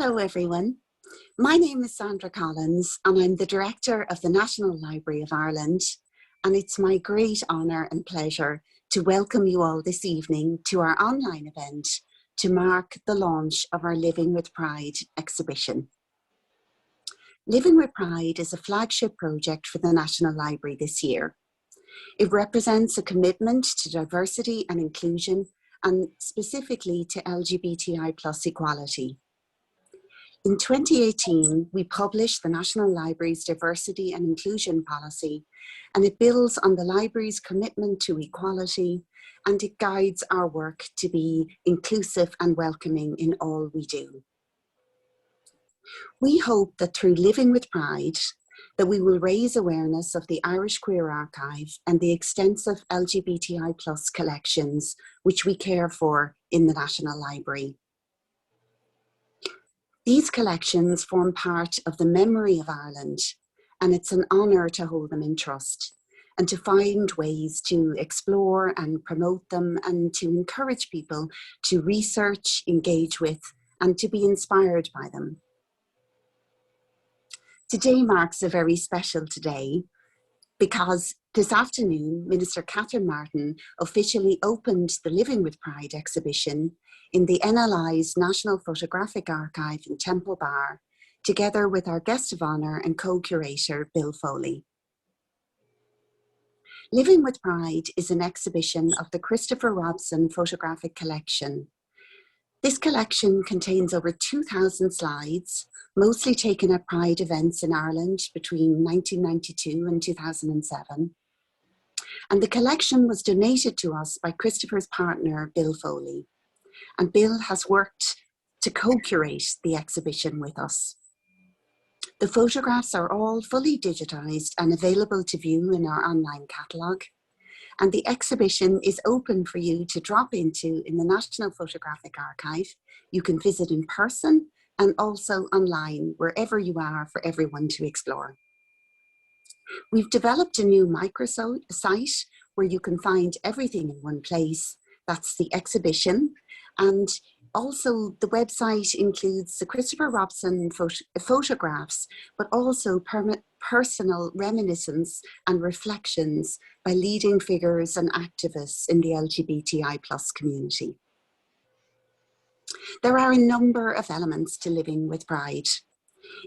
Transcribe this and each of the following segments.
Hello everyone, my name is Sandra Collins and I'm the Director of the National Library of Ireland, and it's my great honour and pleasure to welcome you all this evening to our online event to mark the launch of our Living with Pride exhibition. Living with Pride is a flagship project for the National Library this year. It represents a commitment to diversity and inclusion, and specifically to LGBTI plus equality. In 2018, we published the National Library's Diversity and Inclusion Policy, and it builds on the Library's commitment to equality, and it guides our work to be inclusive and welcoming in all we do. We hope that through Living with Pride, that we will raise awareness of the Irish Queer Archive and the extensive LGBTI plus collections which we care for in the National Library. These collections form part of the memory of Ireland, and it's an honour to hold them in trust and to find ways to explore and promote them and to encourage people to research, engage with, and to be inspired by them. Today marks a very special day because this afternoon, Minister Catherine Martin officially opened the Living with Pride exhibition in the NLI's National Photographic Archive in Temple Bar, together with our guest of honour and co-curator, Bill Foley. Living with Pride is an exhibition of the Christopher Robson photographic collection. This collection contains over 2,000 slides, mostly taken at Pride events in Ireland between 1992 and 2007. And the collection was donated to us by Christopher's partner, Bill Foley. And Bill has worked to co-curate the exhibition with us. The photographs are all fully digitised and available to view in our online catalogue. And the exhibition is open for you to drop into in the National Photographic Archive. You can visit in person and also online, wherever you are, for everyone to explore. We've developed a new microsite where you can find everything in one place. That's the exhibition. And also the website includes the Christopher Robson photographs, but also personal reminiscence and reflections by leading figures and activists in the LGBTI plus community. There are a number of elements to Living with Pride.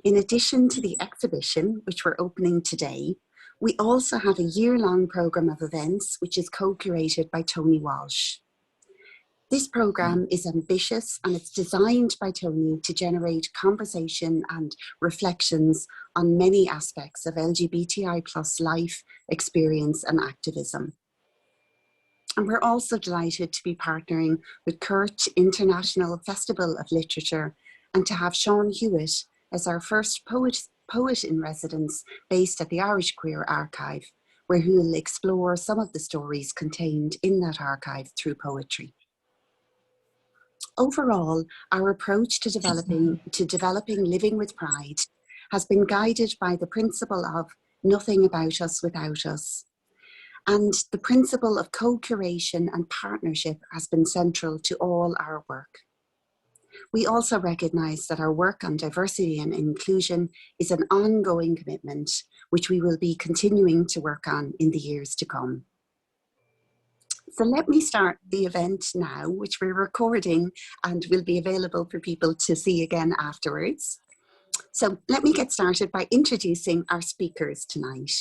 In addition to the exhibition, which we're opening today, we also have a year-long programme of events, which is co-curated by Tonie Walsh. This programme is ambitious and it's designed by Tonie to generate conversation and reflections on many aspects of LGBTI plus life, experience and activism. And we're also delighted to be partnering with Curt International Festival of Literature and to have Sean Hewitt as our first poet in residence based at the Irish Queer Archive, where he will explore some of the stories contained in that archive through poetry. Overall, our approach to developing Living with Pride has been guided by the principle of nothing about us without us. And the principle of co-curation and partnership has been central to all our work. We also recognise that our work on diversity and inclusion is an ongoing commitment, which we will be continuing to work on in the years to come. So let me start the event now, which we're recording and will be available for people to see again afterwards. So let me get started by introducing our speakers tonight.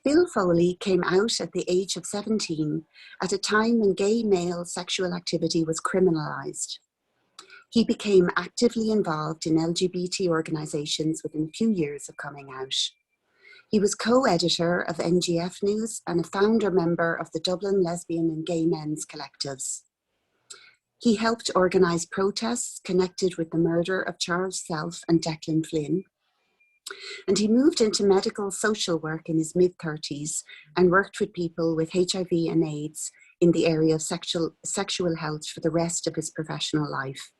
Bill Foley came out at the age of 17 at a time when gay male sexual activity was criminalised. He became actively involved in LGBT organisations within a few years of coming out. He was co-editor of NGF News and a founder member of the Dublin Lesbian and Gay Men's Collectives. He helped organise protests connected with the murder of Charles Self and Declan Flynn. And he moved into medical social work in his mid-30s and worked with people with HIV and AIDS in the area of sexual health for the rest of his professional life.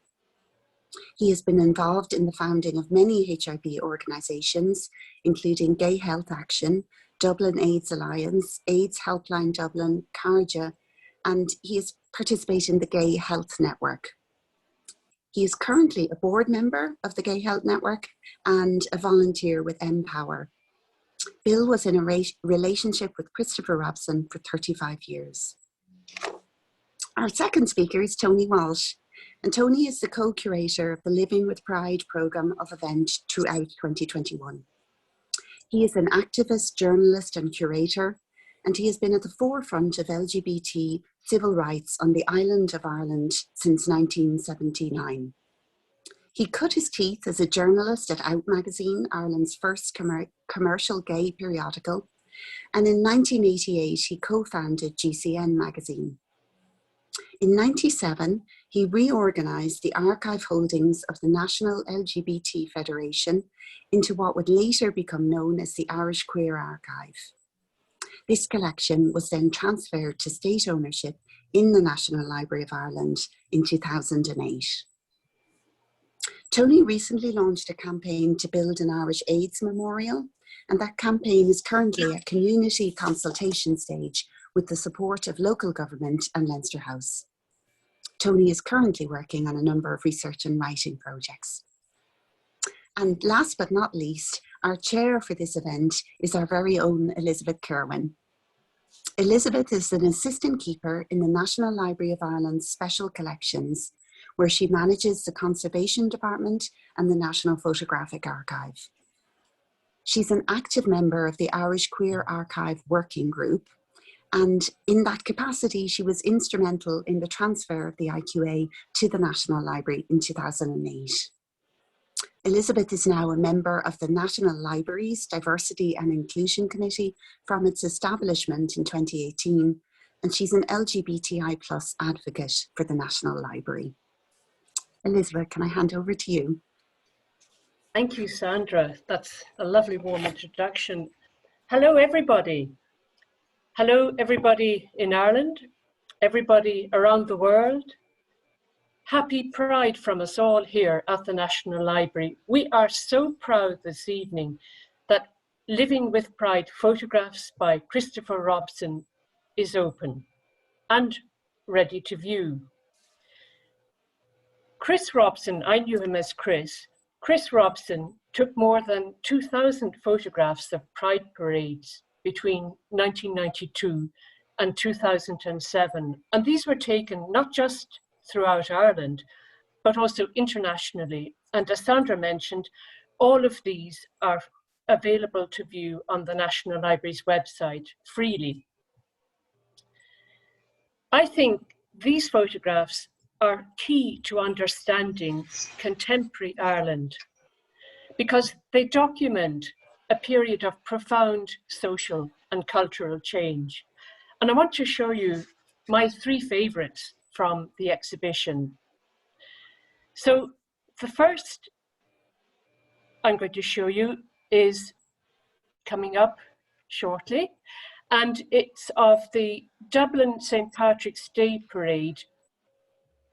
He has been involved in the founding of many HIV organisations, including Gay Health Action, Dublin AIDS Alliance, AIDS Helpline Dublin, Carja, and he has participated in the Gay Health Network. He is currently a board member of the Gay Health Network and a volunteer with Empower. Bill was in a relationship with Christopher Robson for 35 years. Our second speaker is Tonie Walsh, and Tonie is the co-curator of the Living with Pride programme of events throughout 2021. He is an activist, journalist and curator, and he has been at the forefront of LGBT civil rights on the island of Ireland since 1979. He cut his teeth as a journalist at Out magazine, Ireland's first commercial gay periodical, and in 1988 he co-founded GCN magazine. In 1997, he reorganised the archive holdings of the National LGBT Federation into what would later become known as the Irish Queer Archive. This collection was then transferred to state ownership in the National Library of Ireland in 2008. Tonie recently launched a campaign to build an Irish AIDS memorial, and that campaign is currently at community consultation stage with the support of local government and Leinster House. Tonie is currently working on a number of research and writing projects. And last but not least, our chair for this event is our very own Elizabeth Kirwan. Elizabeth is an assistant keeper in the National Library of Ireland's Special Collections, where she manages the Conservation Department and the National Photographic Archive. She's an active member of the Irish Queer Archive Working Group, and in that capacity, she was instrumental in the transfer of the IQA to the National Library in 2008. Elizabeth is now a member of the National Library's Diversity and Inclusion Committee from its establishment in 2018, and she's an LGBTI+ advocate for the National Library. Elizabeth, can I hand over to you? Thank you, Sandra. That's a lovely warm introduction. Hello, everybody. Hello, everybody in Ireland, everybody around the world. Happy Pride from us all here at the National Library. We are so proud this evening that Living with Pride photographs by Christopher Robson is open and ready to view. Chris Robson, I knew him as Chris. Chris Robson took more than 2,000 photographs of Pride parades between 1992 and 2007. And these were taken not just throughout Ireland, but also internationally. And as Sandra mentioned, all of these are available to view on the National Library's website freely. I think these photographs are key to understanding contemporary Ireland because they document a period of profound social and cultural change. And I want to show you my three favorites from the exhibition. So the first I'm going to show you is coming up shortly, and it's of the Dublin St. Patrick's Day Parade,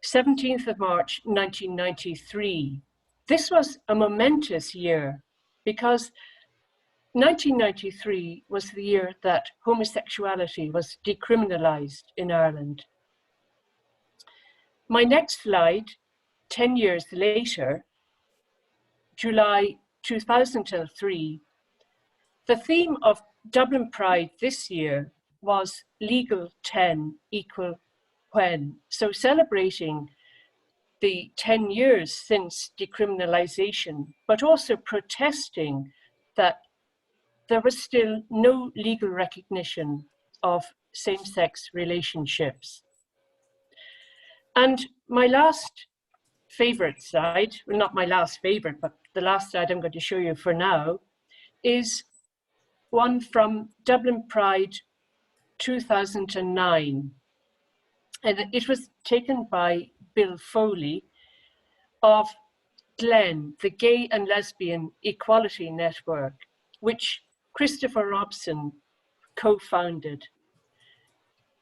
17th of March, 1993. This was a momentous year because 1993 was the year that homosexuality was decriminalised in Ireland. My next slide, 10 years later, July 2003, the theme of Dublin Pride this year was Legal 10 Equal When. So celebrating the 10 years since decriminalisation, but also protesting that there was still no legal recognition of same-sex relationships. And my last favourite slide, well, not my last favourite, but the last slide I'm going to show you for now, is one from Dublin Pride 2009. And it was taken by Bill Foley of Glen, the Gay and Lesbian Equality Network, which Christopher Robson co-founded.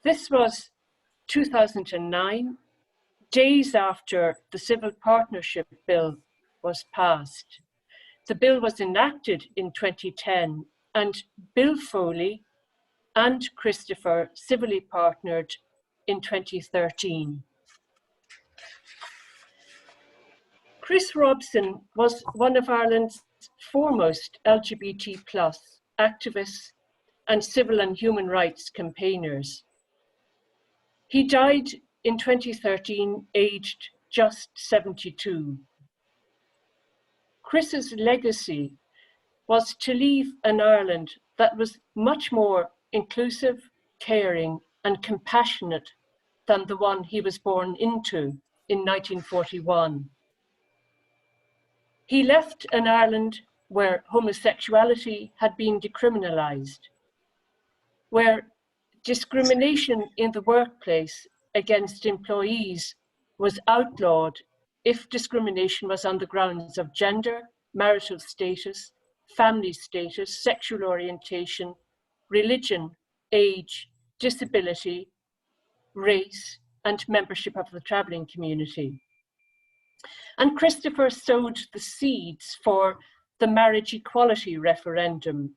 This was 2009, days after the Civil Partnership Bill was passed. The bill was enacted in 2010, and Bill Foley and Christopher civilly partnered in 2013. Chris Robson was one of Ireland's foremost LGBT+ activists and civil and human rights campaigners. He died in 2013, aged just 72. Chris's legacy was to leave an Ireland that was much more inclusive, caring, and compassionate than the one he was born into in 1941. He left an Ireland where homosexuality had been decriminalised, where discrimination in the workplace against employees was outlawed if discrimination was on the grounds of gender, marital status, family status, sexual orientation, religion, age, disability, race, and membership of the travelling community. And Christopher sowed the seeds for the marriage equality referendum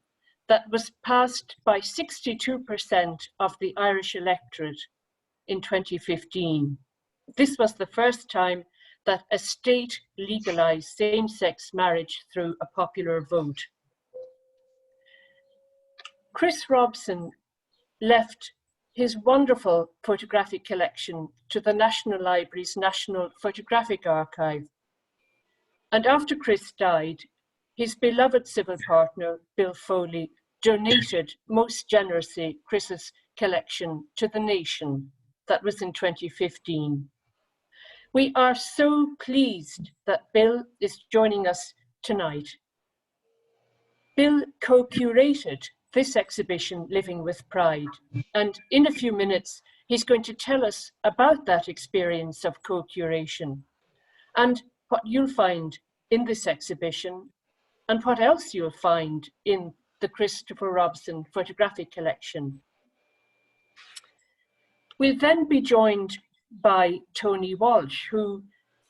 that was passed by 62% of the Irish electorate in 2015. This was the first time that a state legalised same-sex marriage through a popular vote. Chris Robson left his wonderful photographic collection to the National Library's National Photographic Archive. And after Chris died, his beloved civil partner, Bill Foley, donated most generously Chris's collection to the nation. That was in 2015. We are so pleased that Bill is joining us tonight. Bill co-curated this exhibition, Living with Pride, and in a few minutes, he's going to tell us about that experience of co-curation and what you'll find in this exhibition and what else you'll find in the Christopher Robson photographic collection. We'll then be joined by Tonie Walsh, who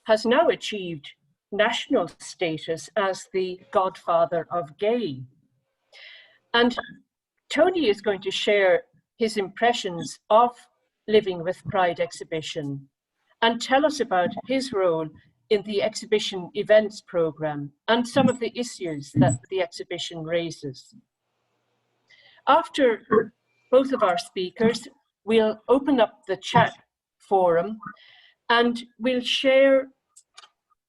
has now achieved national status as the godfather of gay. And Tonie is going to share his impressions of Living with Pride exhibition and tell us about his role in the exhibition events program and some of the issues that the exhibition raises. After both of our speakers, we'll open up the chat forum and we'll share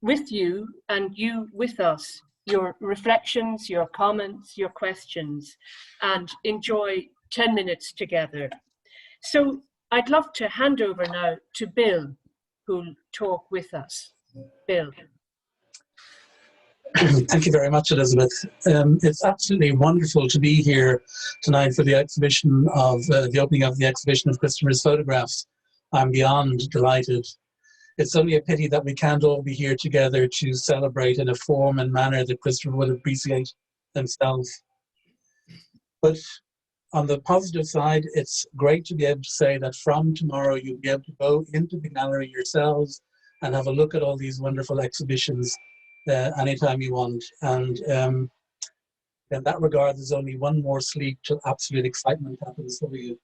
with you and you with us your reflections, your comments, your questions, and enjoy 10 minutes together. So I'd love to hand over now to Bill, who'll talk with us. Bill. Thank you very much, Elizabeth. It's absolutely wonderful to be here tonight for the exhibition of the opening of the exhibition of Christopher's photographs. I'm beyond delighted. It's only a pity that we can't all be here together to celebrate in a form and manner that Christopher would appreciate himself. But on the positive side, it's great to be able to say that from tomorrow you'll be able to go into the gallery yourselves and have a look at all these wonderful exhibitions anytime you want. And in that regard, there's only one more sleep till absolute excitement happens for you.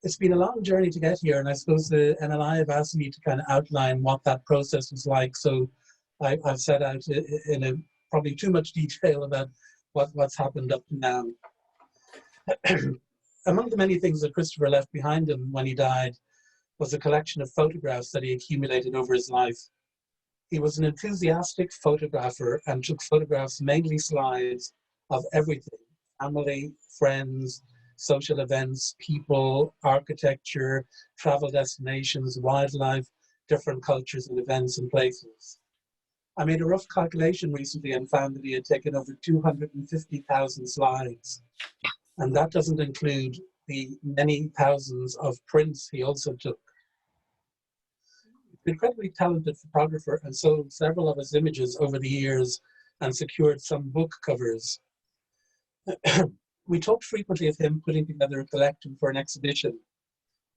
It's been a long journey to get here, and I suppose the NLI have asked me to kind of outline what that process was like. So I've set out in a probably too much detail about what's happened up to now. Among the many things that Christopher left behind him when he died was a collection of photographs that he accumulated over his life. He was an enthusiastic photographer and took photographs, mainly slides, of everything: family, friends, social events, people, architecture, travel destinations, wildlife, different cultures and events and places. I made a rough calculation recently and found that he had taken over 250,000 slides. And that doesn't include the many thousands of prints he also took. He's an incredibly talented photographer and sold several of his images over the years and secured some book covers. We talked frequently of him putting together a collection for an exhibition,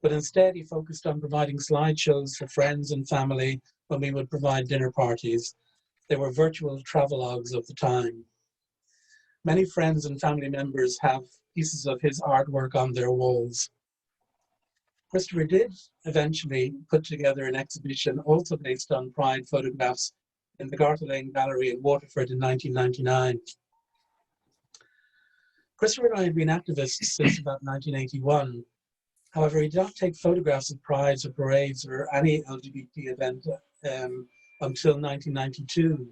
but instead he focused on providing slideshows for friends and family when we would provide dinner parties. They were virtual travelogues of the time. Many friends and family members have pieces of his artwork on their walls. Christopher did eventually put together an exhibition also based on Pride photographs in the Garter Lane Gallery in Waterford in 1999. Christopher and I had been activists since about 1981. However, he did not take photographs of prides or parades or any LGBT event until 1992.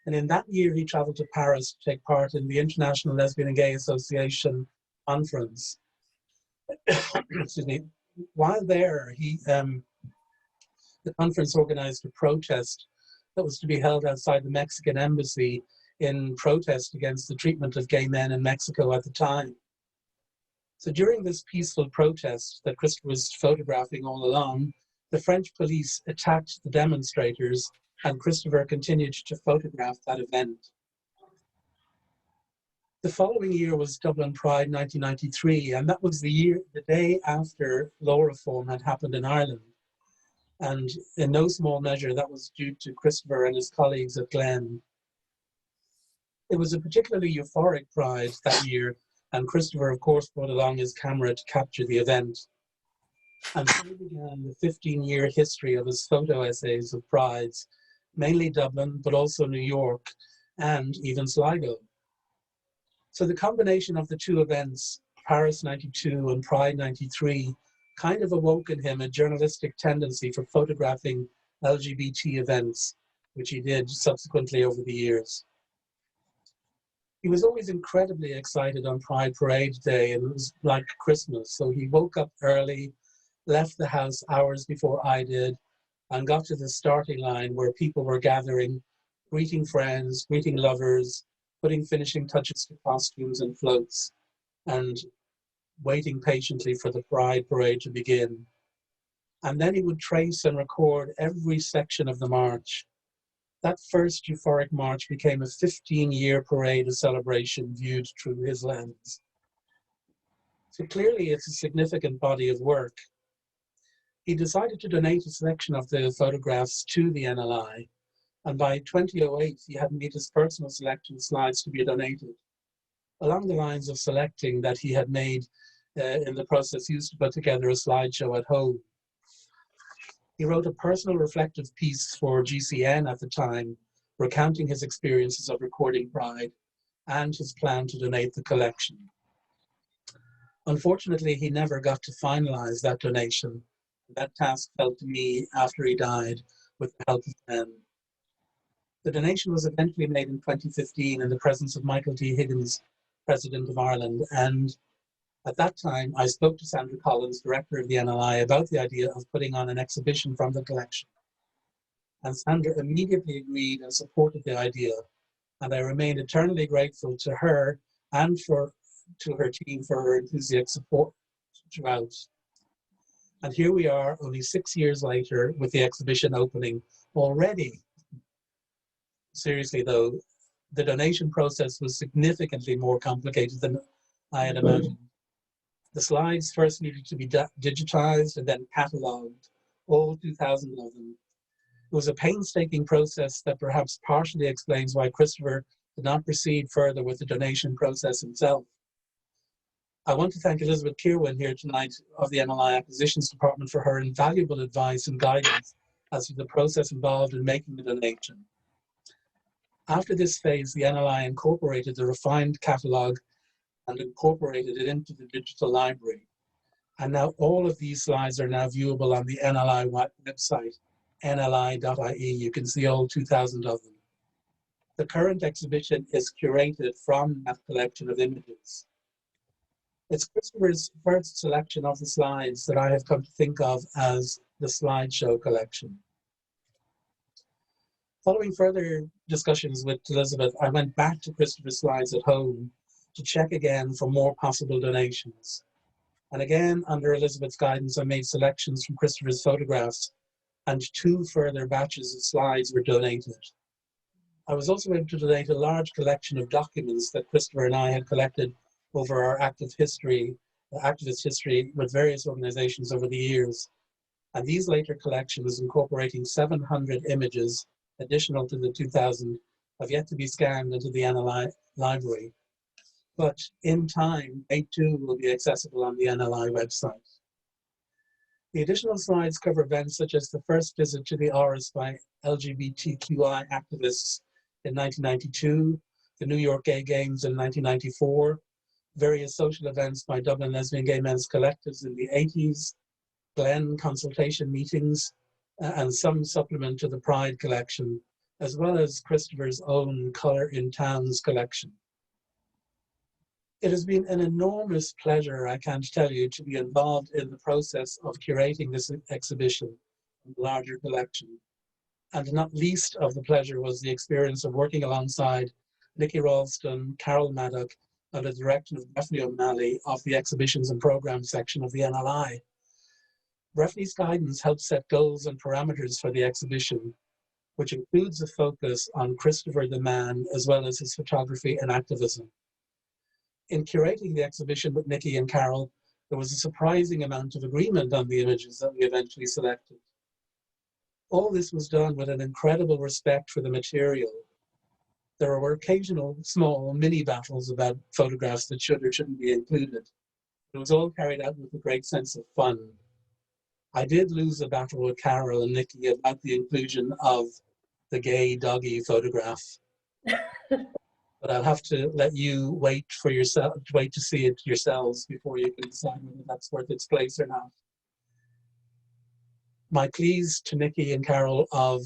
And in that year, he traveled to Paris to take part in the International Lesbian and Gay Association conference. Excuse me. While there, the conference organized a protest that was to be held outside the Mexican embassy in protest against the treatment of gay men in Mexico at the time. So during this peaceful protest that Christopher was photographing all along, the French police attacked the demonstrators, and Christopher continued to photograph that event. The following year was Dublin Pride 1993, and that was the day after law reform had happened in Ireland. And in no small measure, that was due to Christopher and his colleagues at Glen. It was a particularly euphoric Pride that year, and Christopher, of course, brought along his camera to capture the event. And so began the 15-year history of his photo essays of prides, mainly Dublin, but also New York, and even Sligo. So the combination of the two events, Paris 92 and Pride 93, kind of awoke in him a journalistic tendency for photographing LGBT events, which he did subsequently over the years. He was always incredibly excited on Pride Parade Day, and it was like Christmas. So he woke up early, left the house hours before I did, and got to the starting line where people were gathering, greeting friends, greeting lovers, putting finishing touches to costumes and floats, and waiting patiently for the Pride Parade to begin. And then he would trace and record every section of the march. That first euphoric march became a 15-year parade of celebration viewed through his lens. So clearly it's a significant body of work. He decided to donate a selection of the photographs to the NLI, and by 2008 he had made his personal selection slides to be donated, along the lines of selecting that he had made in the process used to put together a slideshow at home. He wrote a personal reflective piece for GCN at the time, recounting his experiences of recording Pride and his plan to donate the collection. Unfortunately, he never got to finalize that donation. That task fell to me after he died with the help of Ben. The donation was eventually made in 2015 in the presence of Michael D. Higgins, President of Ireland, and at that time, I spoke to Sandra Collins, director of the NLI, about the idea of putting on an exhibition from the collection. And Sandra immediately agreed and supported the idea. And I remain eternally grateful to her and to her team for her enthusiastic support throughout. And here we are, only 6 years later, with the exhibition opening already. Seriously though, the donation process was significantly more complicated than I had imagined. The slides first needed to be digitized and then cataloged, all 2,000 of them. It was a painstaking process that perhaps partially explains why Christopher did not proceed further with the donation process himself. I want to thank Elizabeth Kirwan here tonight of the NLI Acquisitions Department for her invaluable advice and guidance as to the process involved in making the donation. After this phase, the NLI incorporated the refined catalogue and incorporated it into the digital library. And now all of these slides are now viewable on the NLI website, nli.ie. You can see all 2,000 of them. The current exhibition is curated from that collection of images. It's Christopher's first selection of the slides that I have come to think of as the slideshow collection. Following further discussions with Elizabeth, I went back to Christopher's slides at home to check again for more possible donations. And again, under Elizabeth's guidance, I made selections from Christopher's photographs, and 2 further batches of slides were donated. I was also able to donate a large collection of documents that Christopher and I had collected over our activist history with various organizations over the years. And these later collections, incorporating 700 images, additional to the 2,000, have yet to be scanned into the NLI library. But in time, they too will be accessible on the NLI website. The additional slides cover events such as the first visit to the Oris by LGBTQI activists in 1992, the New York Gay Games in 1994, various social events by Dublin Lesbian Gay Men's Collectives in the 80s, Glen consultation meetings, and some supplement to the Pride collection, as well as Christopher's own Colour in Towns collection. It has been an enormous pleasure, I can't tell you, to be involved in the process of curating this exhibition and larger collection. And not least of the pleasure was the experience of working alongside Nicky Ralston, Carol Maddock, under the direction of Breffney O'Malley of the Exhibitions and Programmes section of the NLI. Breffney's guidance helped set goals and parameters for the exhibition, which includes a focus on Christopher the man, as well as his photography and activism. In curating the exhibition with Nicky and Carol, there was a surprising amount of agreement on the images that we eventually selected. All this was done with an incredible respect for the material. There were occasional small mini battles about photographs that should or shouldn't be included. It was all carried out with a great sense of fun. I did lose a battle with Carol and Nicky about the inclusion of the gay doggy photograph. But I'll have to let you wait to see it yourselves before you can decide whether that's worth its place or not. My pleas to Nicky and Carol of,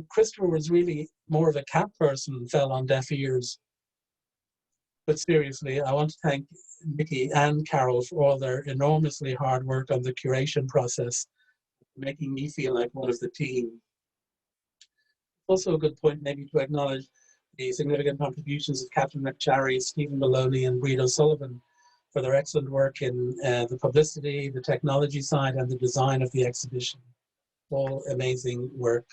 Christopher was really more of a cat person, fell on deaf ears. But seriously, I want to thank Nicky and Carol for all their enormously hard work on the curation process, making me feel like one of the team. Also a good point maybe to acknowledge the significant contributions of Catherine McCharry, Stephen Maloney, and Breed O'Sullivan for their excellent work in the publicity, the technology side, and the design of the exhibition. All amazing work.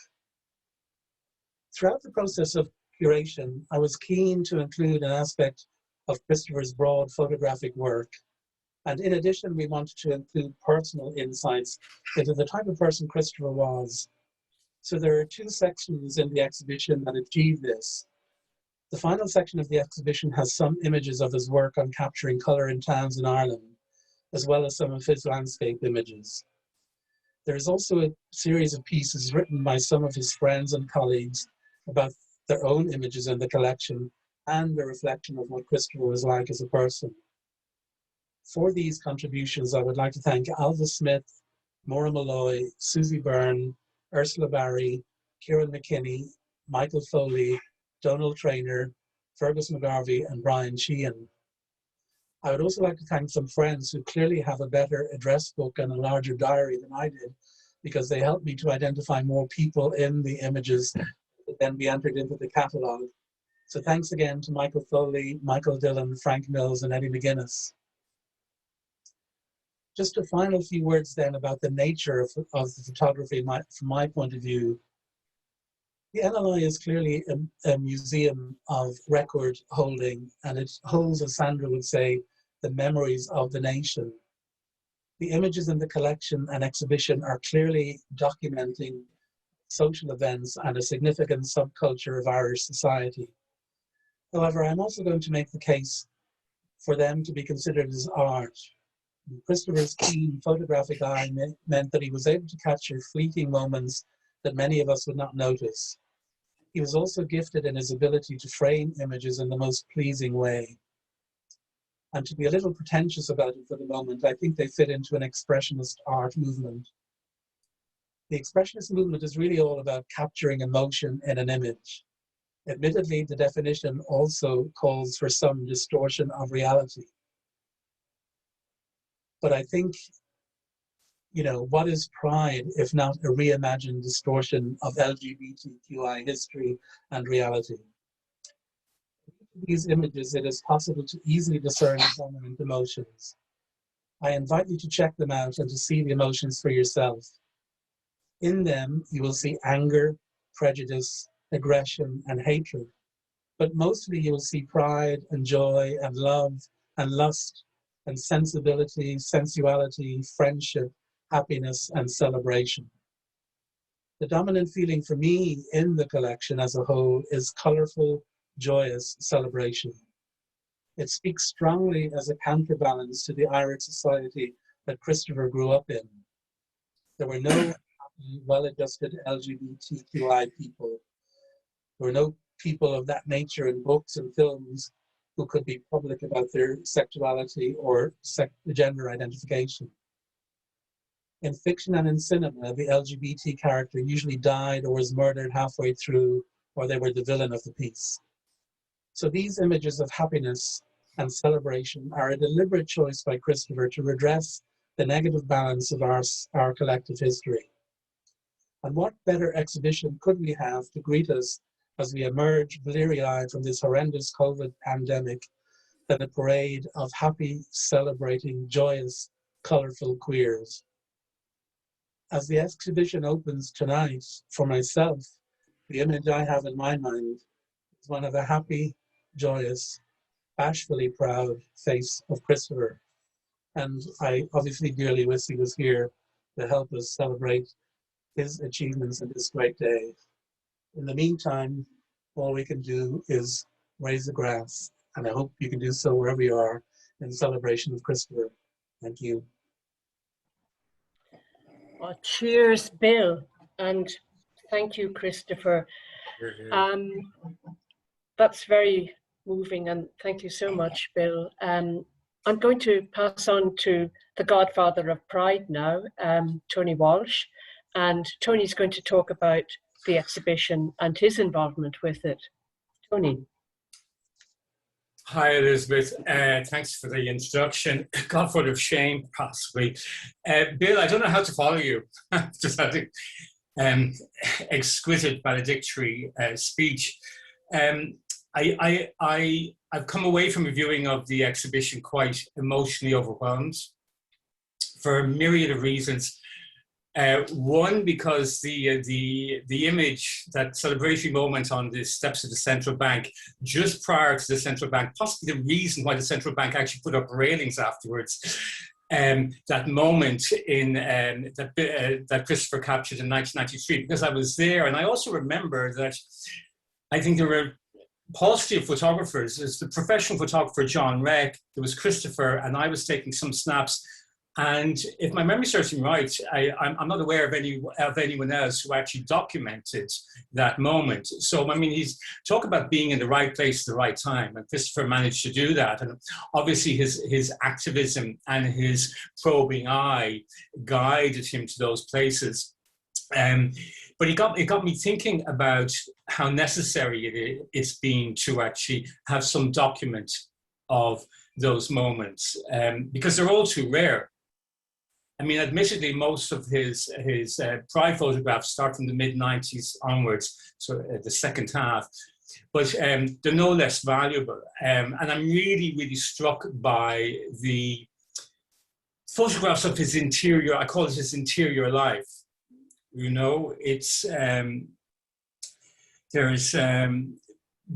Throughout the process of curation, I was keen to include an aspect of Christopher's broad photographic work. And in addition, we wanted to include personal insights into the type of person Christopher was. So there are two sections in the exhibition that achieve this. The final section of the exhibition has some images of his work on capturing colour in towns in Ireland, as well as some of his landscape images. There is also a series of pieces written by some of his friends and colleagues about their own images in the collection and a reflection of what Christopher was like as a person. For these contributions, I would like to thank Alva Smith, Maura Malloy, Susie Byrne, Ursula Barry, Kieran McKinney, Michael Foley, Donald Traynor, Fergus McGarvey, and Brian Sheehan. I would also like to thank some friends who clearly have a better address book and a larger diary than I did, because they helped me to identify more people in the images that then be entered into the catalogue. So thanks again to Michael Foley, Michael Dillon, Frank Mills, and Eddie McGuinness. Just a final few words then about the nature of the photography from my point of view. The NLI is clearly a museum of record holding, and it holds, as Sandra would say, the memories of the nation. The images in the collection and exhibition are clearly documenting social events and a significant subculture of Irish society. However, I'm also going to make the case for them to be considered as art. Christopher's keen photographic eye meant that he was able to capture fleeting moments that many of us would not notice. He was also gifted in his ability to frame images in the most pleasing way. And to be a little pretentious about it for the moment, I think they fit into an expressionist art movement. The expressionist movement is really all about capturing emotion in an image. Admittedly, the definition also calls for some distortion of reality. But I think, what is Pride if not a reimagined distortion of LGBTQI history and reality? In these images, it is possible to easily discern dominant emotions. I invite you to check them out and to see the emotions for yourself. In them, you will see anger, prejudice, aggression, and hatred. But mostly you will see pride and joy and love and lust and sensibility, sensuality, friendship, happiness, and celebration. The dominant feeling for me in the collection as a whole is colorful, joyous celebration. It speaks strongly as a counterbalance to the Irish society that Christopher grew up in. There were no well-adjusted LGBTQI people. There were no people of that nature in books and films who could be public about their sexuality or gender identification. In fiction and in cinema, the LGBT character usually died or was murdered halfway through, or they were the villain of the piece. So these images of happiness and celebration are a deliberate choice by Christopher to redress the negative balance of our collective history. And what better exhibition could we have to greet us as we emerge bleary-eyed from this horrendous COVID pandemic than a parade of happy, celebrating, joyous, colorful queers? As the exhibition opens tonight, for myself, the image I have in my mind is one of a happy, joyous, bashfully proud face of Christopher. And I obviously dearly wish he was here to help us celebrate his achievements in this great day. In the meantime, all we can do is raise the glass, and I hope you can do so wherever you are in celebration of Christopher. Thank you. Oh, cheers, Bill, and thank you, Christopher. That's very moving, and thank you so much, Bill. I'm going to pass on to the godfather of Pride now, Tonie Walsh, and Tonie's going to talk about the exhibition and his involvement with it. Tonie. Hi, Elizabeth. Thanks for the introduction. Godfather of shame, possibly. Bill, I don't know how to follow you. Just had an exquisite valedictory speech. I've come away from a viewing of the exhibition quite emotionally overwhelmed for a myriad of reasons. One, because the image, that celebratory moment on the steps of the central bank, just prior to the central bank, possibly the reason why the central bank actually put up railings afterwards, that moment in that Christopher captured in 1993, because I was there, and I also remember that I think there were paucity of photographers. There's the professional photographer John Reck, there was Christopher, and I was taking some snaps. And if my memory serves me right, I'm not aware of anyone else who actually documented that moment. So, I mean, he's talk about being in the right place at the right time, and Christopher managed to do that. And obviously his activism and his probing eye guided him to those places. But it got me thinking about how necessary it's been to actually have some document of those moments, because they're all too rare. I mean, admittedly, most of his Pride photographs start from the mid-90s onwards, so the second half, but they're no less valuable. And I'm really, really struck by the photographs of his interior, I call it his interior life. You know, it's, there's,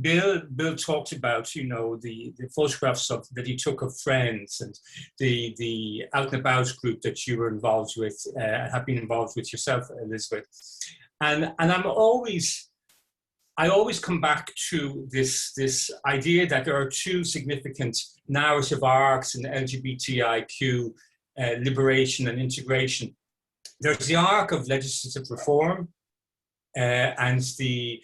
Bill talked about, you know, the photographs that he took of friends and the out and about group that you were involved with, have been involved with yourself, Elizabeth. And I always come back to this idea that there are two significant narrative arcs in LGBTIQ liberation and integration. There's the arc of legislative reform, and the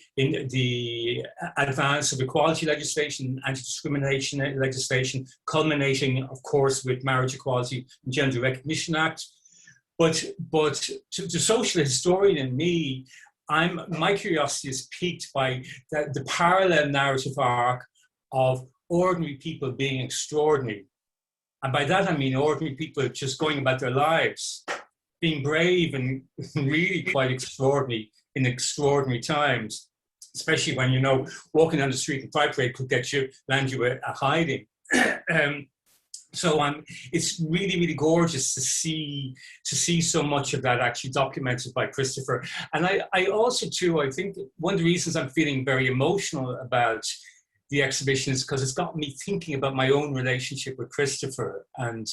advance of equality legislation, anti-discrimination legislation, culminating, of course, with Marriage Equality and Gender Recognition Act. But to the social historian in me, my curiosity is piqued by the parallel narrative arc of ordinary people being extraordinary. And by that I mean ordinary people just going about their lives, being brave and really quite extraordinary in extraordinary times, especially when, you know, walking down the street in Pride Parade could land you a hiding. So it's really, really gorgeous to see so much of that actually documented by Christopher. And I also too, I think one of the reasons I'm feeling very emotional about the exhibition is because it's got me thinking about my own relationship with Christopher. And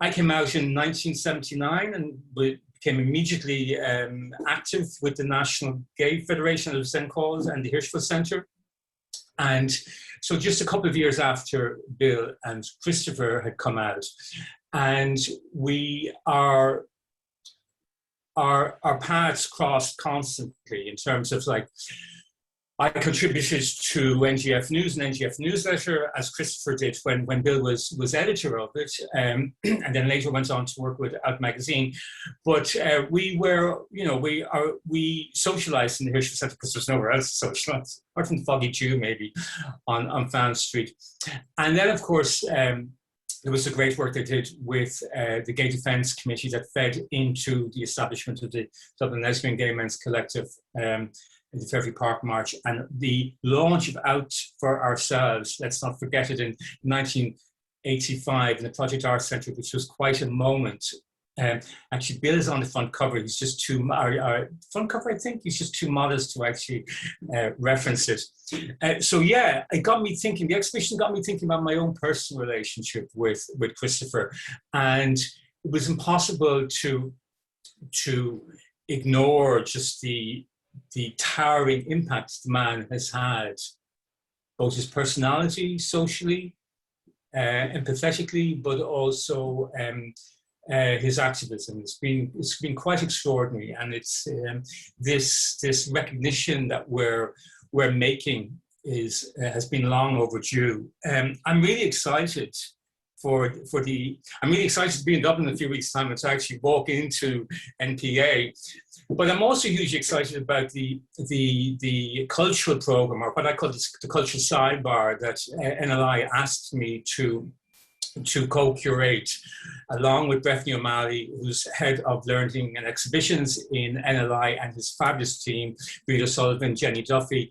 I came out in 1979 and became immediately active with the National Gay Federation, as it was then called, and the Hirschfeld Center. And so just a couple of years after Bill and Christopher had come out, and we are our paths crossed constantly in terms of like, I contributed to NGF News and NGF Newsletter, as Christopher did when Bill was editor of it, and then later went on to work with Out Magazine. But we were, you know, we socialised in the History Centre because there's nowhere else to socialise, apart from Foggy Dew maybe on Fownes Street. And then, of course, there was the great work they did with the Gay Defence Committee that fed into the establishment of the Dublin Lesbian Gay Men's Collective, the Fairview Park March, and the launch of Out for Ourselves, let's not forget it, in 1985 in the Project Art Centre, which was quite a moment. Actually, Bill is on the front cover. He's just too, front cover, I think, he's just too modest to actually reference it. So yeah, it got me thinking, the exhibition got me thinking about my own personal relationship with Christopher. And it was impossible to ignore just the towering impact the man has had, both his personality, socially, empathetically, but also his activism. It's been quite extraordinary, and it's this recognition that we're making has been long overdue. I'm really excited I'm really excited to be in Dublin in a few weeks' time and to actually walk into NPA. But I'm also hugely excited about the cultural program, or what I call the cultural sidebar, that NLI asked me to co-curate, along with Bethany O'Malley, who's head of learning and exhibitions in NLI, and his fabulous team, Rita Sullivan, Jenny Duffy.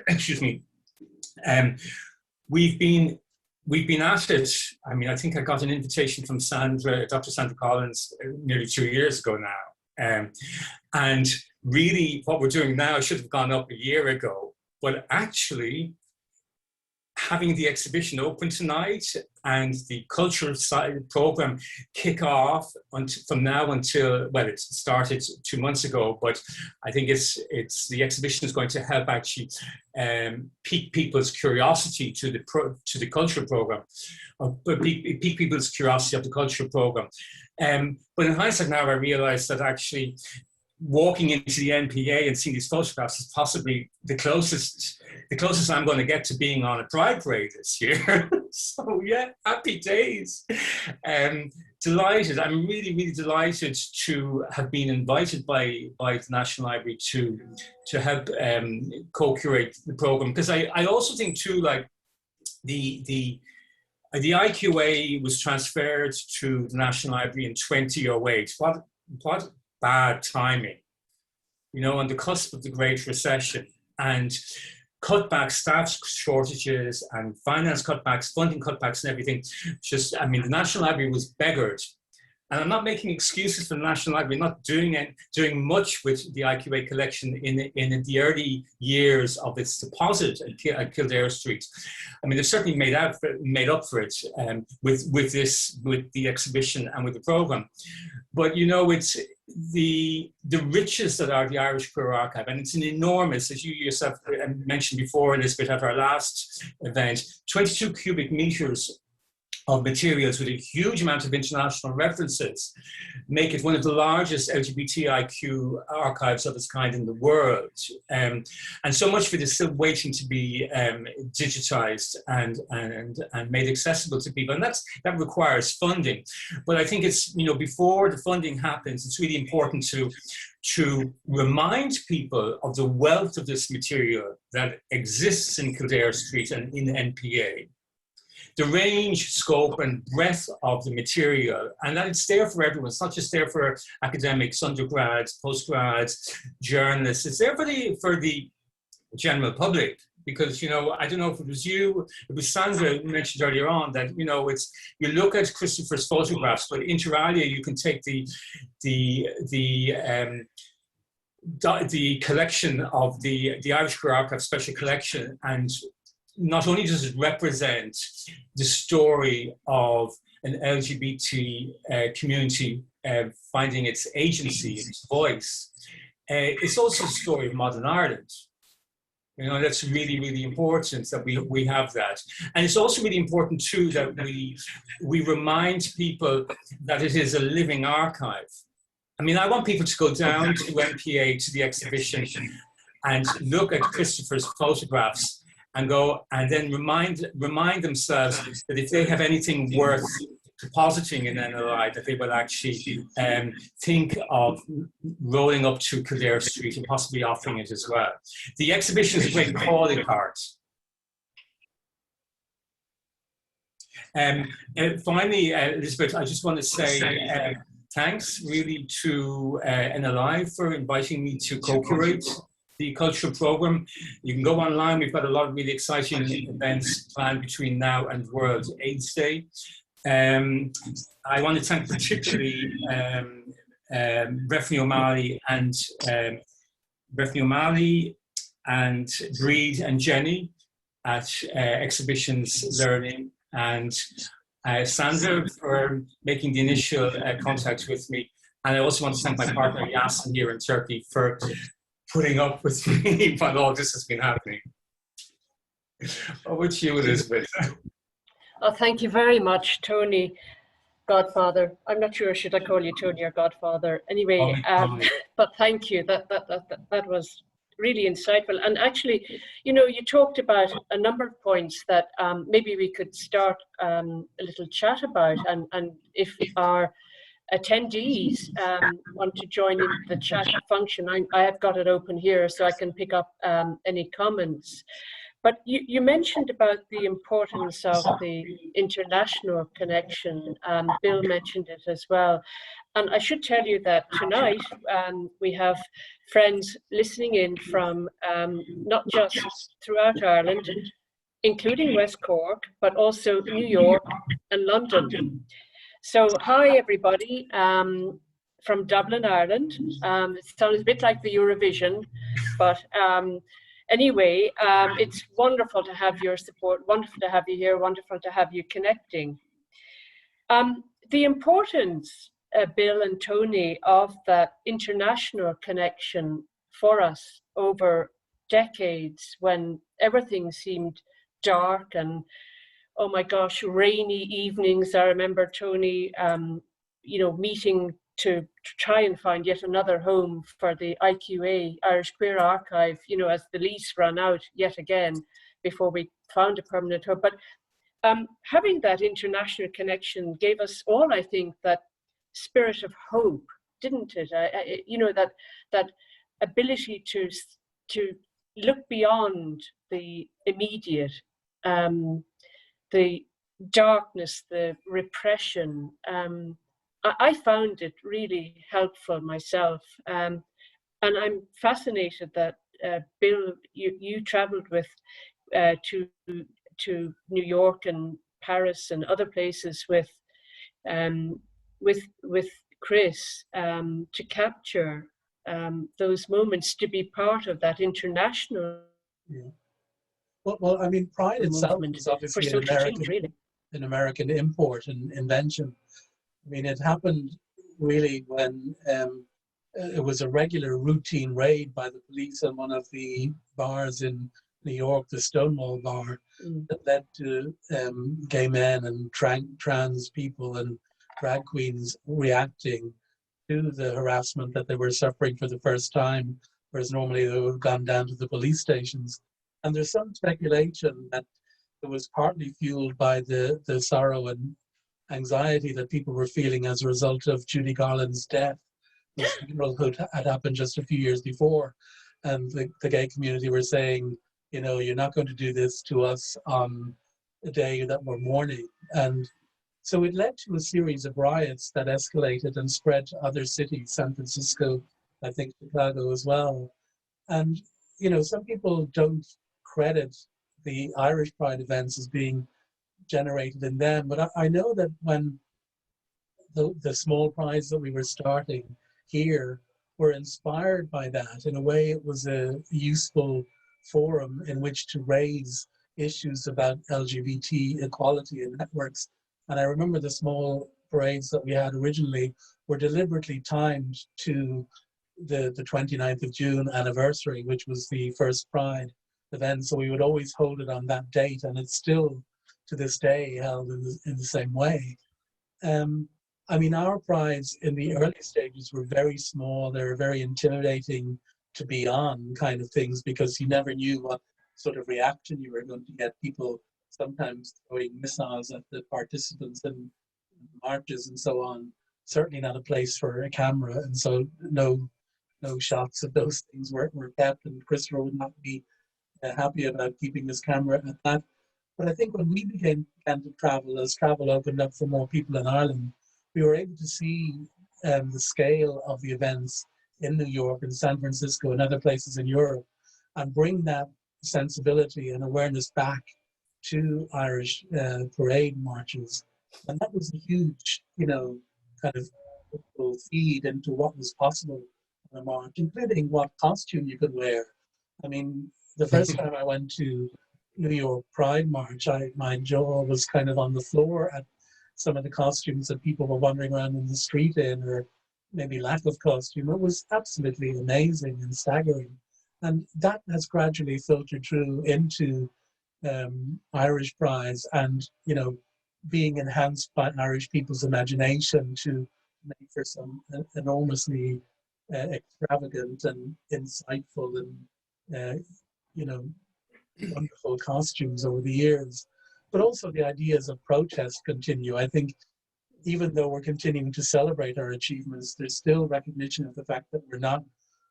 Excuse me. We've been at it. I mean, I think I got an invitation from Dr. Sandra Collins nearly 2 years ago now. And really what we're doing now should have gone up a year ago. But actually, having the exhibition open tonight and the cultural side program kick off from now until, well, it started 2 months ago, but I think the exhibition is going to help actually pique people's curiosity to the cultural program, pique people's curiosity of the cultural program. But in hindsight now, I realized that actually walking into the NPA and seeing these photographs is possibly the closest I'm going to get to being on a Pride parade this year. So yeah, happy days. Delighted. I'm really, really delighted to have been invited by the National Library to help co-curate the program, because I also think too, like the IQA was transferred to the National Library in 2008. What bad timing, you know, on the cusp of the Great Recession, and cutbacks, staff shortages, and finance cutbacks, funding cutbacks, and everything. Just, I mean, the National Library was beggared. And I'm not making excuses for the National Library not doing much with the IQA collection in the early years of its deposit at Kildare Street. I mean, they've certainly made up for it with the exhibition and with the program. But you know, it's the riches that are the Irish Queer Archive, and it's an enormous, as you yourself mentioned before, Elizabeth, at our last event, 22 cubic meters of materials with a huge amount of international references, make it one of the largest LGBTIQ archives of its kind in the world. And so much of it is still waiting to be digitized and made accessible to people. And that requires funding. But I think it's, you know, before the funding happens, it's really important to remind people of the wealth of this material that exists in Kildare Street and in NPA. The range, scope, and breadth of the material, and that it's there for everyone. It's not just there for academics, undergrads, postgrads, journalists. It's there for the general public, because, you know, I don't know if it was you, it was Sandra who mentioned earlier on that, you know, you look at Christopher's photographs, but inter alia you can take the collection of the Irish Queer Archive Special Collection, and not only does it represent the story of an LGBT community finding its agency, its voice, it's also the story of modern Ireland. You know, that's really, really important that we have that. And it's also really important too that we remind people that it is a living archive. I mean, I want people to go down to MPA, to the exhibition, and look at Christopher's photographs and go, and then remind themselves that if they have anything worth depositing in NLI, that they will actually think of rolling up to Kildare Street and possibly offering it as well. The exhibition is a great calling card. Finally, Elizabeth, I just want to say thanks really to NLI for inviting me to co-curate the cultural program. You can go online. We've got a lot of really exciting events planned between now and World AIDS Day. I want to thank particularly Breffney O'Malley and Breed and Jenny at Exhibitions Learning, and Sandra for making the initial contact with me. And I also want to thank my partner Yasin here in Turkey for putting up with me while all this has been happening. Over to you, Elizabeth. Oh, thank you very much, Tonie, Godfather. I'm not sure, should I call you Tonie or Godfather? Anyway, but thank you. That was really insightful. And actually, you know, you talked about a number of points that maybe we could start a little chat about, and if our attendees want to join in the chat function, I have got it open here so I can pick up any comments. But you mentioned about the importance of the international connection. Bill mentioned it as well. And I should tell you that tonight we have friends listening in from not just throughout Ireland, including West Cork, but also New York and London. So hi, everybody, from Dublin, Ireland. It sounds a bit like the Eurovision, but anyway, it's wonderful to have your support, wonderful to have you here, wonderful to have you connecting. The importance, Bill and Tonie, of that international connection for us over decades when everything seemed dark and, oh my gosh, rainy evenings. I remember Tonie, you know, meeting to try and find yet another home for the IQA, Irish Queer Archive, you know, as the lease ran out yet again before we found a permanent home. But having that international connection gave us all, I think, that spirit of hope, didn't it? You know, that ability to look beyond the immediate, the darkness, the repression. I found it really helpful myself, and I'm fascinated that Bill, you travelled with to New York and Paris and other places with Chris to capture those moments, to be part of that international. Yeah. Well, I mean, Pride itself is obviously an American import and invention. I mean, it happened really when it was a regular routine raid by the police on one of the bars in New York, the Stonewall Bar, that led to gay men and trans people and drag queens reacting to the harassment that they were suffering for the first time, whereas normally they would have gone down to the police stations. And there's some speculation that it was partly fueled by the sorrow and anxiety that people were feeling as a result of Judy Garland's death, whose funeral had happened just a few years before. And the gay community were saying, you know, you're not going to do this to us on a day that we're mourning. And so it led to a series of riots that escalated and spread to other cities, San Francisco, I think Chicago as well. And, you know, some people don't credit the Irish Pride events as being generated in them, but I know that when the small prides that we were starting here were inspired by that. In a way, it was a useful forum in which to raise issues about LGBT equality in networks. And I remember the small parades that we had originally were deliberately timed to the 29th of June anniversary, which was the first Pride event. So we would always hold it on that date, and it's still to this day held in the same way. I mean, our prides in the early stages were very small. They were very intimidating to be on, kind of things, because you never knew what sort of reaction you were going to get. People sometimes throwing missiles at the participants in marches and so on. Certainly not a place for a camera, and so no shots of those things were kept, and Christopher would not be happy about keeping his camera at that. But I think when we began to travel, as travel opened up for more people in Ireland, we were able to see the scale of the events in New York and San Francisco and other places in Europe, and bring that sensibility and awareness back to Irish parade marches. And that was a huge, kind of feed into what was possible on a march, including what costume you could wear. I mean, the first time I went to New York Pride March, my jaw was kind of on the floor at some of the costumes that people were wandering around in the street in, or maybe lack of costume. It was absolutely amazing and staggering. And that has gradually filtered through into Irish prides and, being enhanced by Irish people's imagination to make for some enormously extravagant and insightful and, wonderful costumes over the years. But also the ideas of protest continue. I think even though we're continuing to celebrate our achievements, there's still recognition of the fact that we're not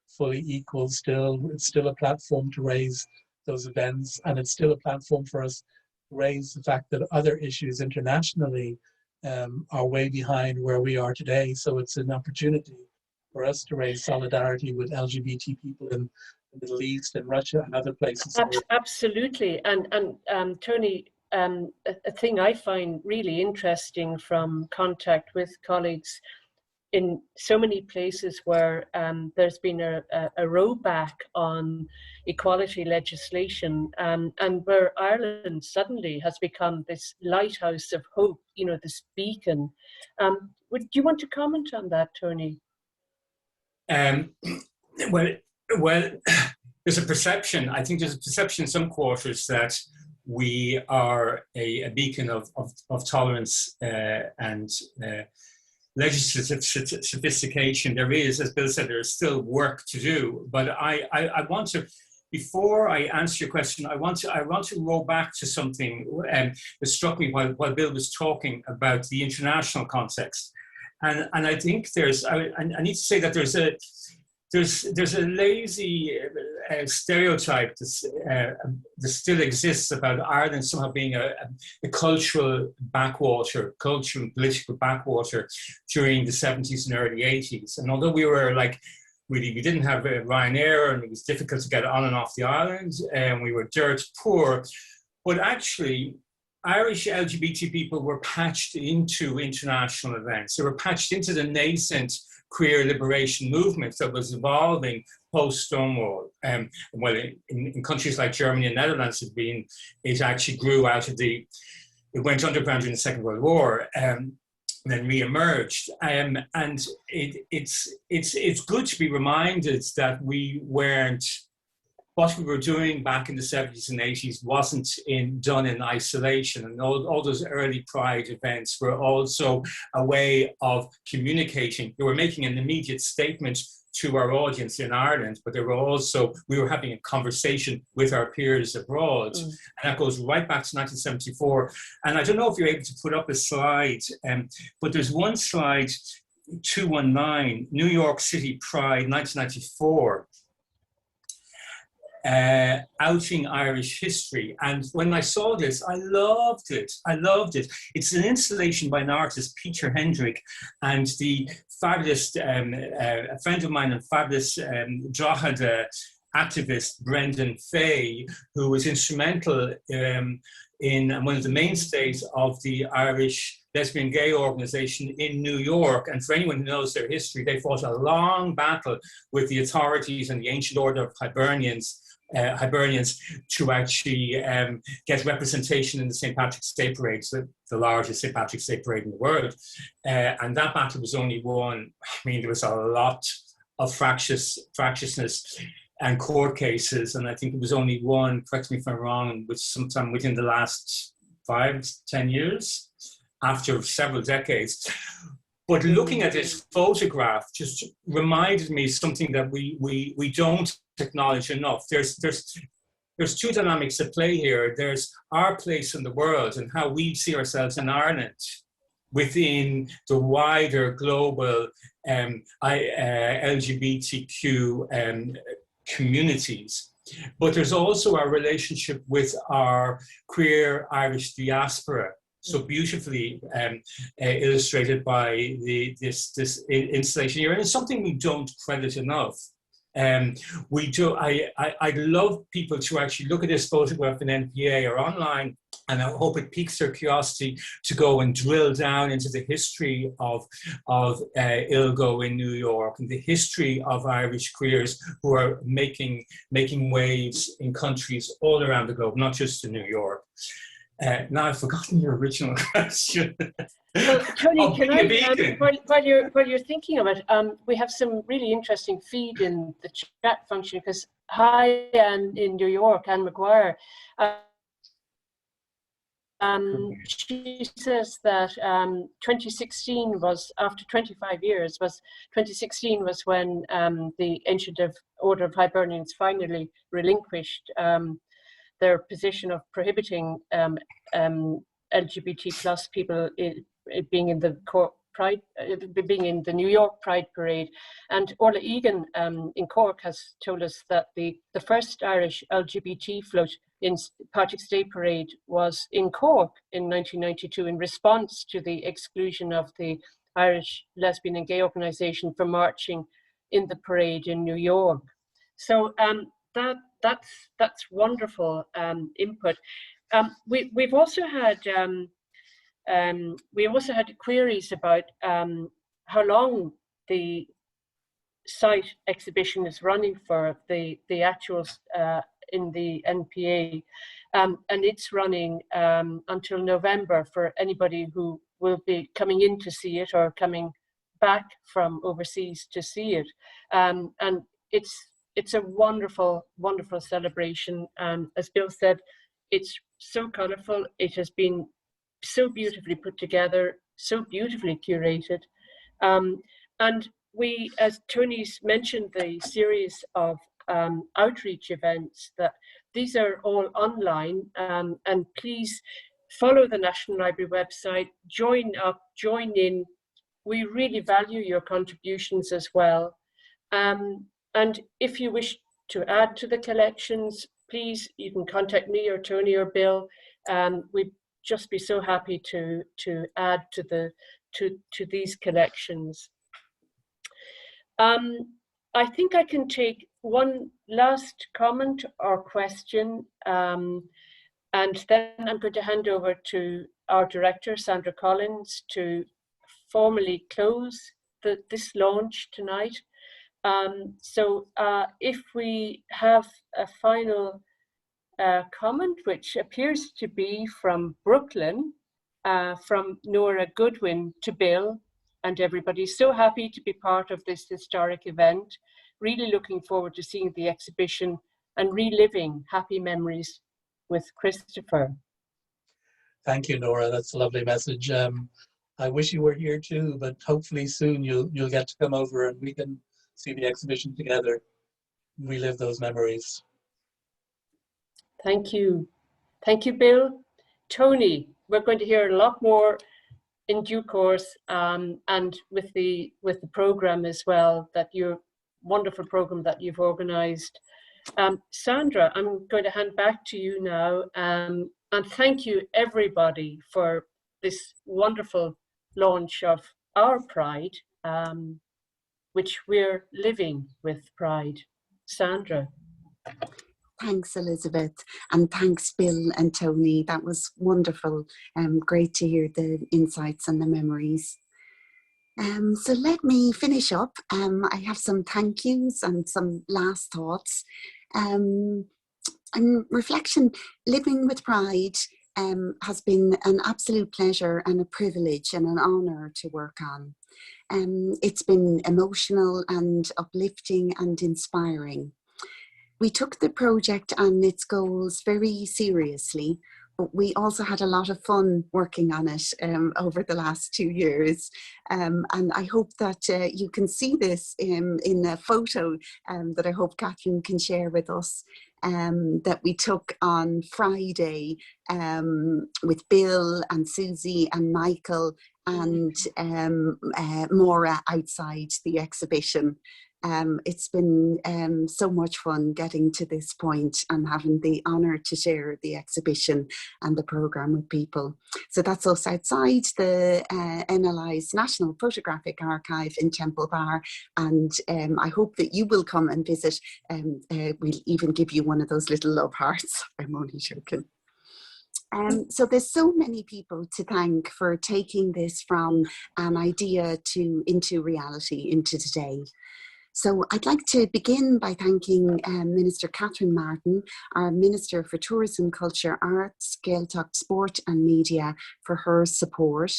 fully equal still. It's still a platform to raise those events, and it's still a platform for us to raise the fact that other issues internationally are way behind where we are today. So it's an opportunity for us to raise solidarity with LGBT people in the Middle East and Russia and other places. Absolutely. And Tonie, a thing I find really interesting from contact with colleagues in so many places where there's been a rollback on equality legislation, and where Ireland suddenly has become this lighthouse of hope, this beacon. Do you want to comment on that, Tonie? Well, there's a perception. I think there's a perception in some quarters that we are a beacon of tolerance and legislative sophistication. There is, as Bill said, there is still work to do. But I want to, before I answer your question, I want to roll back to something that struck me while Bill was talking about the international context. And I think I need to say that there's a lazy stereotype that still exists about Ireland somehow being a cultural backwater, cultural and political backwater during the 70s and early 80s. And although we were we didn't have Ryanair, and it was difficult to get on and off the island, and we were dirt poor, but actually Irish LGBT people were patched into international events. They were patched into the nascent queer liberation movement that was evolving post-Stonewall. Well, in countries like Germany and Netherlands, it actually grew out of it went underground during the Second World War, and then re-emerged. And it's good to be reminded that what we were doing back in the 70s and 80s wasn't done in isolation. And all those early Pride events were also a way of communicating. They were making an immediate statement to our audience in Ireland, but we were having a conversation with our peers abroad. And that goes right back to 1974. And I don't know if you're able to put up a slide, but there's one slide, 219, New York City Pride, 1994. Outing Irish history. And when I saw this, I loved it. It's an installation by an artist, Peter Hendrick, and the fabulous, a friend of mine, and fabulous Drogheda activist, Brendan Fay, who was instrumental in one of the mainstays of the Irish lesbian gay organization in New York. And for anyone who knows their history, they fought a long battle with the authorities and the ancient order of Hibernians to actually get representation in the St. Patrick's Day Parade, the largest St. Patrick's Day Parade in the world. And that battle was only won. I mean, there was a lot of fractiousness and court cases, and I think it was only won, correct me if I'm wrong, which sometime within the last 5-10 years, after several decades. But looking at this photograph just reminded me something that we don't acknowledge enough. There's two dynamics at play here. There's our place in the world and how we see ourselves in Ireland within the wider global LGBTQ communities. But there's also our relationship with our queer Irish diaspora, so beautifully illustrated by this installation here. And it's something we don't credit enough. I'd love people to actually look at this photograph in NPA or online, and I hope it piques their curiosity to go and drill down into the history of ILGO in New York and the history of Irish queers who are making waves in countries all around the globe, not just in New York. Now I've forgotten your original question. Well, Tonie, can I, while you're thinking of it, we have some really interesting feed in the chat function, because hi, Anne in New York, Anne McGuire. She says that 2016 was, after 25 years, 2016 was when the Ancient Order of Hibernians finally relinquished their position of prohibiting LGBT plus people being in the Cork Pride, being in the New York Pride Parade. And Orla Egan in Cork has told us that the first Irish LGBT float in Patrick's Day Parade was in Cork in 1992 in response to the exclusion of the Irish Lesbian and Gay Organisation from marching in the parade in New York. So that's wonderful input. We've also had queries about how long the site exhibition is running for, the actual in the NPA, and it's running until November for anybody who will be coming in to see it or coming back from overseas to see it. And it's a wonderful, wonderful celebration. As Bill said, it's so colourful. It has been so beautifully put together, so beautifully curated. And we, as Tonie's mentioned, the series of outreach events, that these are all online, and please follow the National Library website, join up, join in. We really value your contributions as well. And if you wish to add to the collections, please, you can contact me or Tonie or Bill. We'd just be so happy to add to these collections. I think I can take one last comment or question, and then I'm going to hand over to our director, Sandra Collins, to formally close this launch tonight. So if we have a final comment, which appears to be from Brooklyn, from Nora Goodwin to Bill and everybody. So happy to be part of this historic event. Really looking forward to seeing the exhibition and reliving happy memories with Christopher. Thank you, Nora. That's a lovely message. I wish you were here too, but hopefully soon you'll get to come over and we can see the exhibition together, relive those memories. Thank you. Thank you, Bill. Tonie, we're going to hear a lot more in due course, and with the program as well, that your wonderful program that you've organized. Sandra, I'm going to hand back to you now, and thank you everybody for this wonderful launch of our Pride, which we're living with Pride. Sandra. Thanks, Elizabeth, and thanks, Bill and Tonie. That was wonderful. Great to hear the insights and the memories. So let me finish up. I have some thank yous and some last thoughts. And reflection, living with Pride has been an absolute pleasure and a privilege and an honour to work on. It's been emotional and uplifting and inspiring. We took the project and its goals very seriously, we also had a lot of fun working on it over the last 2 years. And I hope that you can see this in a photo that I hope Catherine can share with us, that we took on Friday with Bill and Susie and Michael and Maura outside the exhibition. It's been so much fun getting to this point and having the honour to share the exhibition and the programme with people. So that's us outside the NLI's National Photographic Archive in Temple Bar, and I hope that you will come and visit. We'll even give you one of those little love hearts. I'm only joking. So there's so many people to thank for taking this from an idea into reality, into today. So I'd like to begin by thanking Minister Catherine Martin, our Minister for Tourism, Culture, Arts, Gaeltacht, Sport and Media, for her support.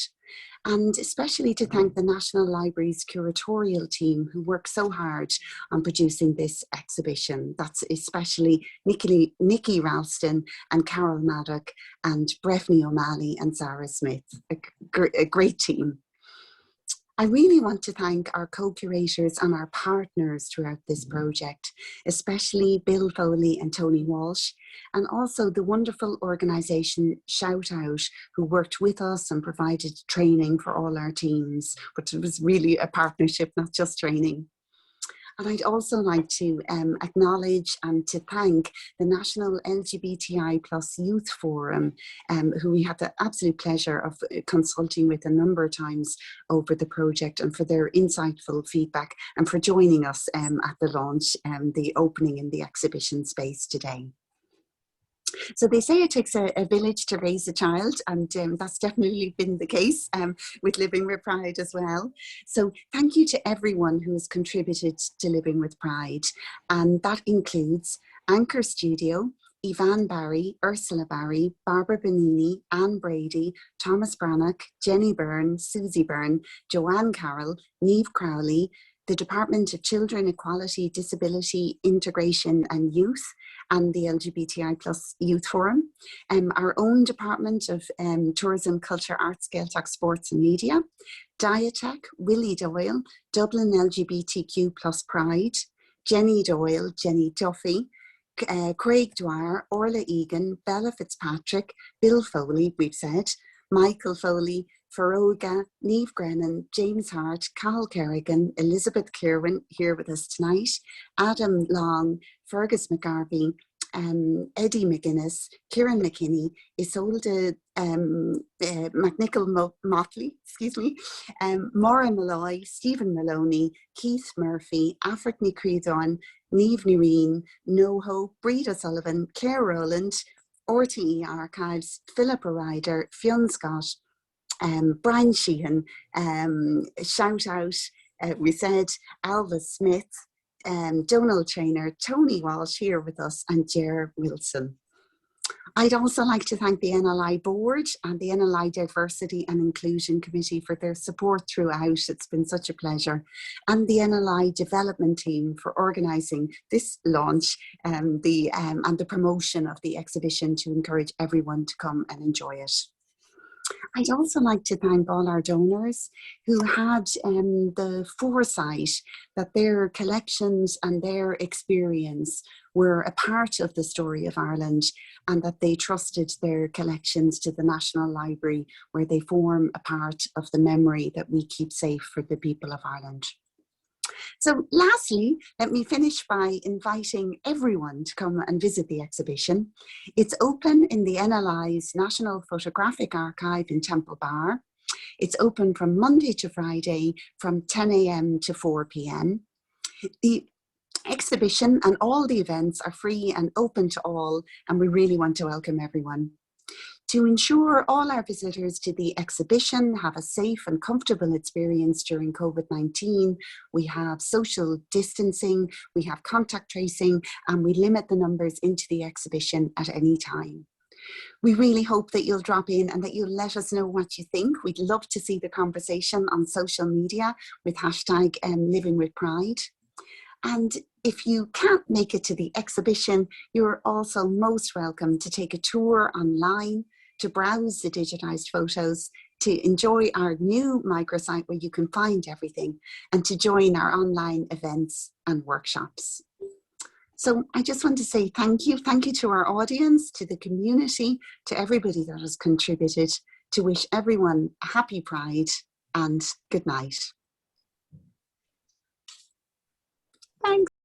And especially to thank the National Library's curatorial team who worked so hard on producing this exhibition. That's especially Nikki Ralston and Carol Maddock and Breffney O'Malley and Sarah Smith, a great team. I really want to thank our co-curators and our partners throughout this project, especially Bill Foley and Tonie Walsh, and also the wonderful organisation Shout Out, who worked with us and provided training for all our teams, which was really a partnership, not just training. And I'd also like to acknowledge and to thank the National LGBTI Plus Youth Forum, who we had the absolute pleasure of consulting with a number of times over the project, and for their insightful feedback and for joining us at the launch and the opening in the exhibition space today. So they say it takes a village to raise a child, and that's definitely been the case with Living with Pride as well. So thank you to everyone who has contributed to Living with Pride, and that includes Anchor Studio, Yvonne Barry, Ursula Barry, Barbara Benini, Anne Brady, Thomas Brannock, Jenny Byrne, Susie Byrne, Joanne Carroll, Niamh Crowley, the Department of Children, Equality, Disability, Integration and Youth, and the LGBTI Plus Youth Forum, our own Department of Tourism, Culture, Arts, Gaeltacht, Sports and Media, Diatech, Willie Doyle, Dublin LGBTQ Plus Pride, Jenny Doyle, Jenny Duffy, Craig Dwyer, Orla Egan, Bella Fitzpatrick, Bill Foley, we've said, Michael Foley, Feroga, Niamh Grennan, James Hart, Cathal Kerrigan, Elizabeth Kirwan here with us tonight, Adam Long, Fergus McGarvey, Eddie McGuinness, Kieran McKinney, Isolde McNichol Motley, Maura Malloy, Stephen Maloney, Keith Murphy, Afrit Nicreadon, Niamh Nireen, NoHo, Breed O'Sullivan, Claire Rowland, RTE Archives, Philippa Ryder, Fionn Scott, Brian Sheehan, Shout Out, we said Alva Smith, Donald Traynor, Tonie Walsh here with us, and Ger Wilson. I'd also like to thank the NLI Board and the NLI Diversity and Inclusion Committee for their support throughout. It's been such a pleasure. And the NLI Development Team for organising this launch and the promotion of the exhibition to encourage everyone to come and enjoy it. I'd also like to thank all our donors who had the foresight that their collections and their experience were a part of the story of Ireland, and that they trusted their collections to the National Library, where they form a part of the memory that we keep safe for the people of Ireland. So lastly, let me finish by inviting everyone to come and visit the exhibition. It's open in the NLI's National Photographic Archive in Temple Bar. It's open from Monday to Friday from 10 a.m. to 4 p.m. The exhibition and all the events are free and open to all, and we really want to welcome everyone. To ensure all our visitors to the exhibition have a safe and comfortable experience during COVID-19, we have social distancing, we have contact tracing, and we limit the numbers into the exhibition at any time. We really hope that you'll drop in and that you'll let us know what you think. We'd love to see the conversation on social media with hashtag Living with Pride. And if you can't make it to the exhibition, you're also most welcome to take a tour online, to browse the digitized photos, to enjoy our new microsite where you can find everything, and to join our online events and workshops. So I just want to say thank you. Thank you to our audience, to the community, to everybody that has contributed, to wish everyone a happy Pride and good night.